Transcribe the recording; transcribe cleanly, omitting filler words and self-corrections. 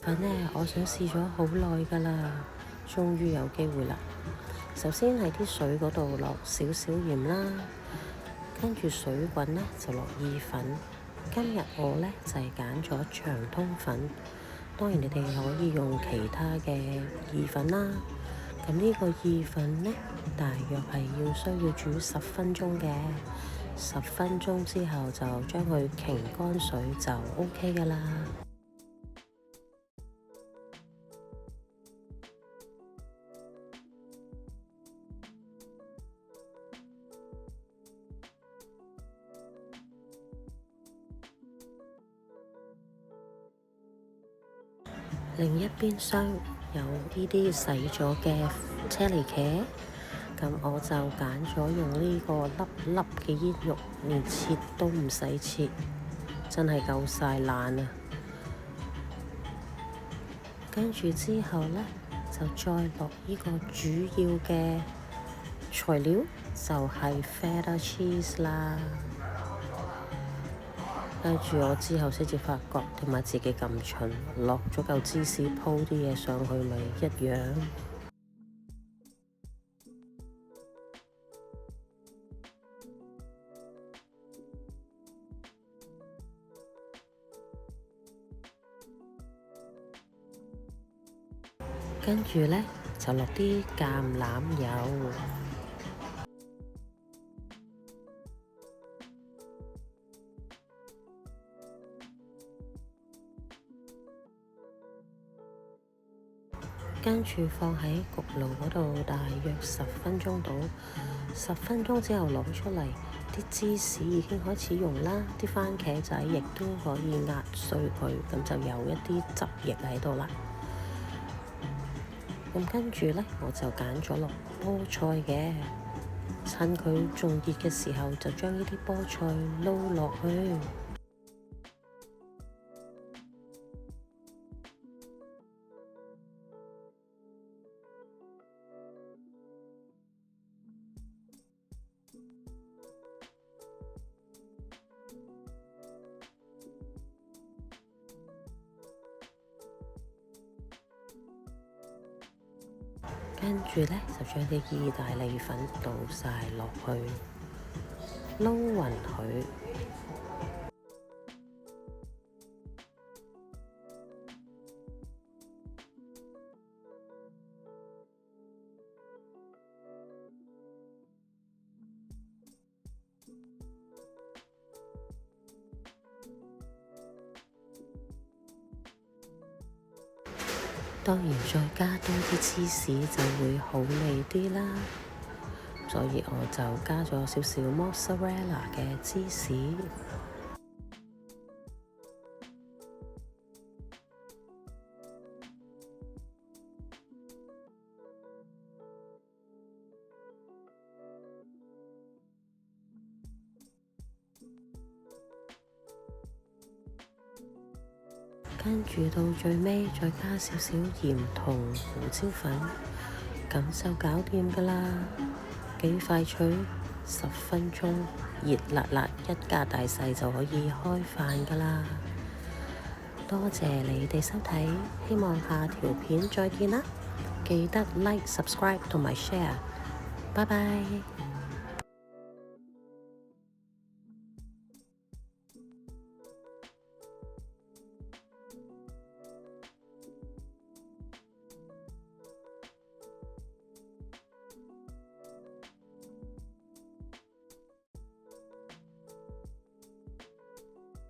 粉呢，我想試咗好耐㗎啦，終於有機會啦。首先喺啲水嗰度落少少鹽啦，跟住水滾呢就落意粉。今日我呢就係揀咗長通粉，當然你哋可以用其他嘅意粉啦。咁呢個意粉呢，大約係需要煮10分鐘嘅。10分鐘之後就將佢擎乾水就 OK 㗎啦。另一邊廂有呢啲洗咗嘅車厘茄，咁我就揀咗用呢個粒粒嘅煙肉，連切都唔使切，真係夠晒爛啊！跟住之後呢，就再落呢個主要嘅材料，就係 Feta cheese 啦。跟住我之後先至發覺點解自己咁蠢，落咗嚿芝士鋪啲嘢上去咪一樣。跟住呢，就落啲橄欖油。跟住放喺焗爐嗰度，大約10分鐘到。10分鐘之後攞出嚟，啲芝士已經開始溶啦，啲番茄仔亦都可以壓碎佢，咁就有一啲汁液喺度啦。咁跟住呢，我就揀咗落菠菜嘅，趁佢仲熱嘅時候，就將呢啲菠菜撈落去。跟住呢，就將啲意大利粉倒晒落去，撈勻佢。當然再加多啲芝士就會好味啲啦，所以我就加咗少少 mozzarella 嘅芝士。跟住到最尾再加少少鹽同胡椒粉，咁就搞掂㗎啦，幾快脆，10分鐘熱辣辣，一家大細就可以開飯㗎啦。多謝你哋收睇，希望下條片再見啦，記得 like、subscribe 同埋 share，拜拜。